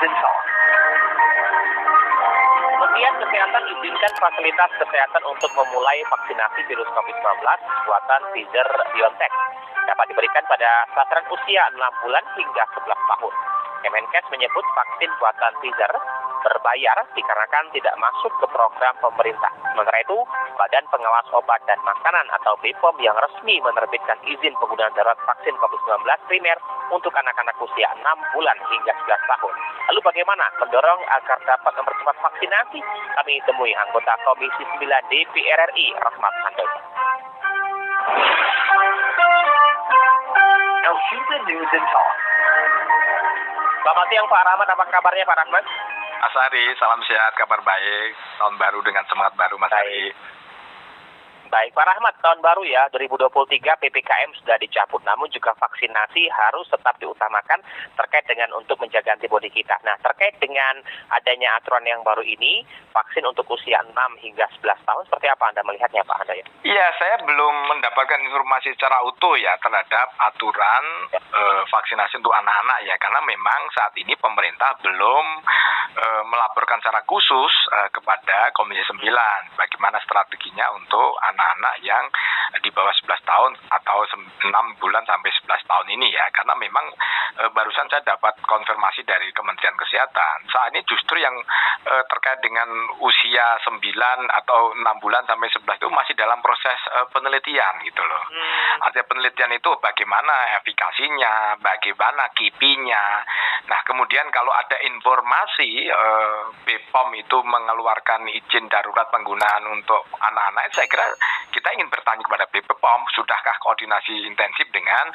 in talk. Kementerian Kesehatan izinkan fasilitas kesehatan untuk memulai vaksinasi virus COVID-19 buatan Pfizer-BioNTech. Dapat diberikan pada sasaran usia 6 bulan hingga 11 tahun. Kemenkes menyebut vaksin buatan Pfizer berbayar dikarenakan tidak masuk ke program pemerintah. Sementara itu, Badan Pengawas Obat dan Makanan atau BPOM yang resmi menerbitkan izin penggunaan darurat vaksin COVID-19 primer untuk anak-anak usia 6 bulan hingga 11 tahun. Lalu bagaimana mendorong agar dapat mempercepat vaksinasi? Kami temui anggota Komisi 9 DPR RI, Rahmat Handoyo. Elshinta News and Talk. Selamat siang Pak Rahmat, apa kabarnya Pak Rahmat? Mas Ari, salam sehat, kabar baik, tahun baru dengan semangat baru Mas Ari. Baik, Pak Rahmat, tahun baru ya, 2023 PPKM sudah dicabut, namun juga vaksinasi harus tetap diutamakan terkait dengan untuk menjaga antibodi kita. Nah, terkait dengan adanya aturan yang baru ini, vaksin untuk usia 6 hingga 11 tahun, seperti apa Anda melihatnya Pak Handoyo? Iya, saya belum mendapatkan informasi secara utuh ya terhadap aturan vaksinasi untuk anak-anak ya, karena memang saat ini pemerintah belum melaporkan secara khusus kepada Komisi 9 bagaimana strateginya untuk anak-anak yang di bawah 11 tahun atau 6 bulan sampai 11 tahun ini ya, karena memang barusan saya dapat konfirmasi dari Kementerian Kesehatan. Saat ini justru yang terkait dengan usia 9 atau 6 bulan sampai 11 itu masih dalam proses penelitian gitu loh. Artinya penelitian itu bagaimana efikasinya, bagaimana KIPI-nya. Nah, kemudian kalau ada informasi BPOM itu mengeluarkan izin darurat penggunaan untuk anak-anak, saya kira kita ingin bertanya kepada BPOM, sudahkah koordinasi intensif dengan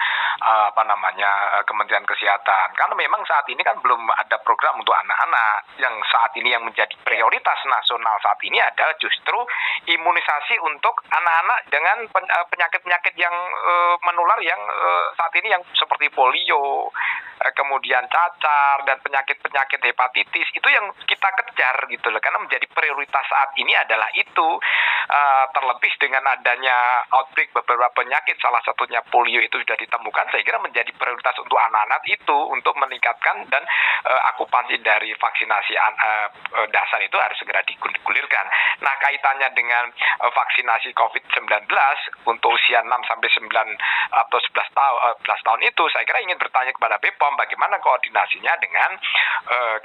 Kementerian Kesehatan? Karena memang saat ini kan belum ada program untuk anak-anak. Yang saat ini yang menjadi prioritas nasional saat ini adalah justru imunisasi untuk anak-anak dengan penyakit-penyakit yang menular yang saat ini yang seperti polio, kemudian cacar dan penyakit-penyakit hepatitis, itu yang kita kejar gitu loh, karena menjadi prioritas saat ini adalah itu. Terlebih dengan adanya outbreak beberapa penyakit, salah satunya polio itu sudah ditemukan, saya kira menjadi prioritas untuk anak-anak itu untuk meningkatkan dan akupansi dari vaksinasi dasar itu harus segera digulirkan. Nah, kaitannya dengan vaksinasi COVID-19 untuk usia 6 sampai 9 atau 11 tahun itu, saya kira ingin bertanya kepada BPOM bagaimana koordinasinya dengan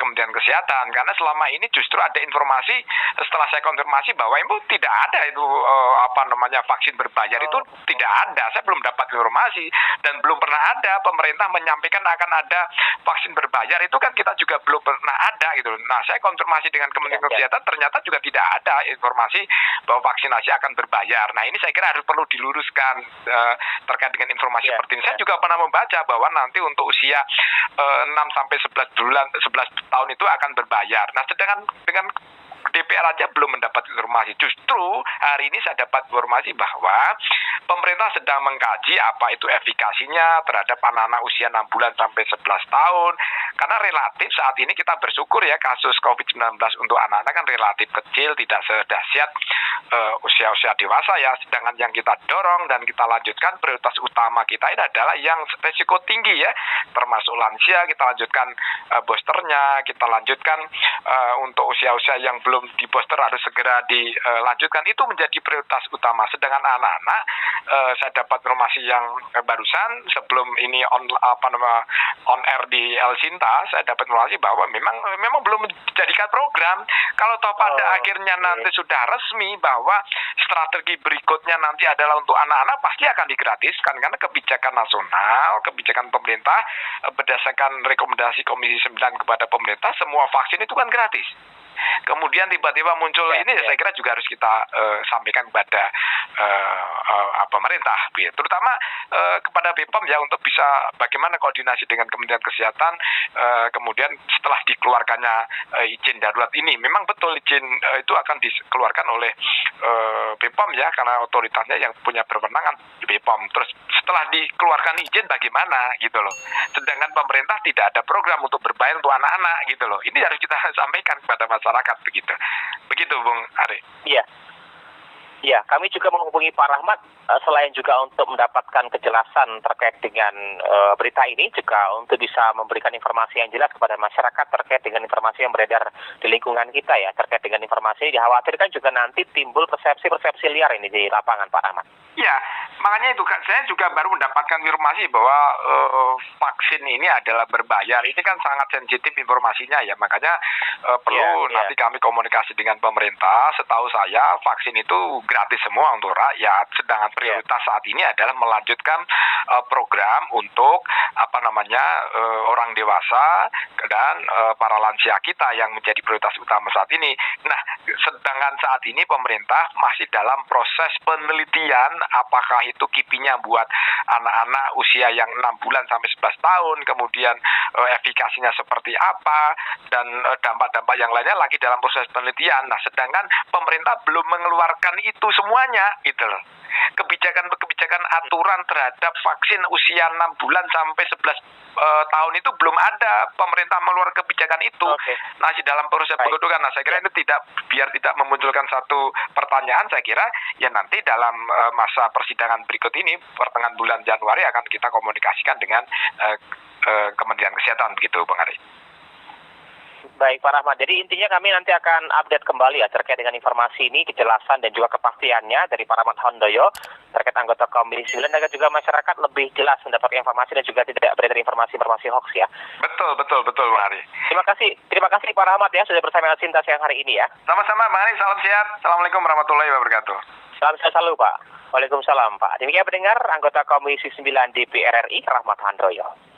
Kementerian Kesehatan, karena selama ini justru ada informasi setelah saya konfirmasi bahwa itu tidak ada itu vaksin berbayar itu tidak ada. Saya belum dapat informasi dan belum pernah ada pemerintah menyampaikan akan ada vaksin berbayar, itu kan kita juga belum pernah ada gitu. Nah, saya konfirmasi dengan Kementerian Kesehatan ternyata juga tidak ada informasi bahwa vaksinasi akan berbayar. Nah, ini saya kira harus perlu diluruskan terkait dengan informasi seperti ini. Saya juga pernah membaca bahwa nanti untuk usia 6 sampai 11 tahun itu akan berbayar. Nah, sedangkan dengan DPR aja belum mendapat informasi. Justru hari ini saya dapat informasi bahwa pemerintah sedang mengkaji apa itu efikasinya terhadap anak-anak usia 6 bulan sampai 11 tahun. Karena relatif saat ini kita bersyukur ya, kasus COVID-19 untuk anak-anak kan relatif kecil, tidak sedahsyat usia-usia dewasa ya. Sedangkan yang kita dorong dan kita lanjutkan, prioritas utama kita ini adalah yang risiko tinggi ya, termasuk lansia. Kita lanjutkan boosternya, kita lanjutkan untuk usia-usia yang belum di booster harus segera dilanjutkan. Itu menjadi prioritas utama. Sedangkan anak-anak, saya dapat informasi yang barusan sebelum ini on air di Elshinta, saya dapat informasi bahwa memang belum dijadikan program. Kalau toh pada akhirnya nanti sudah resmi bahwa strategi berikutnya nanti adalah untuk anak-anak, pasti akan digratiskan karena kebijakan nasional, kebijakan pemerintah berdasarkan rekomendasi Komisi 9 kepada pemerintah, semua vaksin itu kan gratis. Kemudian tiba-tiba muncul ini, saya kira juga harus kita sampaikan kepada pemerintah, terutama kepada BPOM ya, untuk bisa bagaimana koordinasi dengan Kementerian Kesehatan. Kemudian setelah dikeluarkannya izin darurat ini, memang betul izin itu akan dikeluarkan oleh BPOM ya, karena otoritasnya yang punya berwenangan di BPOM. Terus setelah dikeluarkan izin bagaimana gitu loh. Sedangkan pemerintah tidak ada program untuk berbayar untuk anak-anak gitu loh. Ini harus kita sampaikan kepada masyarakat begitu. Begitu Bung Ari. Iya. Ya, kami juga menghubungi Pak Rahmat selain juga untuk mendapatkan kejelasan terkait dengan berita ini, juga untuk bisa memberikan informasi yang jelas kepada masyarakat terkait dengan informasi yang beredar di lingkungan kita ya, terkait dengan informasi dikhawatirkan juga nanti timbul persepsi-persepsi liar ini di lapangan, Pak Rahmat. Ya, makanya itu saya juga baru mendapatkan informasi bahwa vaksin ini adalah berbayar. Ini kan sangat sensitif informasinya ya, makanya perlu nanti kami komunikasi dengan pemerintah. Setahu saya vaksin itu gratis semua untuk rakyat. Sedangkan prioritas saat ini adalah melanjutkan program untuk orang dewasa dan para lansia kita yang menjadi prioritas utama saat ini. Nah, sedangkan saat ini pemerintah masih dalam proses penelitian apakah itu kipinya buat anak-anak usia yang 6 bulan sampai 11 tahun, kemudian efikasinya seperti apa, dan dampak-dampak yang lainnya lagi dalam proses penelitian. Nah, sedangkan pemerintah belum mengeluarkan itu semuanya, gitu loh. Kebijakan aturan terhadap vaksin usia 6 bulan sampai 11 tahun itu belum ada pemerintah mengeluarkan kebijakan itu. Masih dalam proses pengedokan. Nah, saya kira itu biar tidak memunculkan satu pertanyaan, saya kira ya nanti dalam masa persidangan berikut ini pertengahan bulan Januari akan kita komunikasikan dengan Kementerian Kesehatan begitu, Bang Ari. Baik, Pak Rahmat. Jadi intinya kami nanti akan update kembali ya terkait dengan informasi ini, kejelasan dan juga kepastiannya dari Pak Rahmat Handoyo terkait anggota Komisi 9 agar juga masyarakat lebih jelas mendapat informasi dan juga tidak beredar informasi hoax ya. Betul, Bang Ari. Terima kasih Pak Rahmat ya sudah bersama dengan Sinta siang hari ini ya. Sama-sama Bang Ari, salam sehat. Assalamualaikum warahmatullahi wabarakatuh. Salam sehat selalu Pak. Waalaikumsalam Pak. Demikian pendengar anggota Komisi 9 DPR RI Rahmat Handoyo.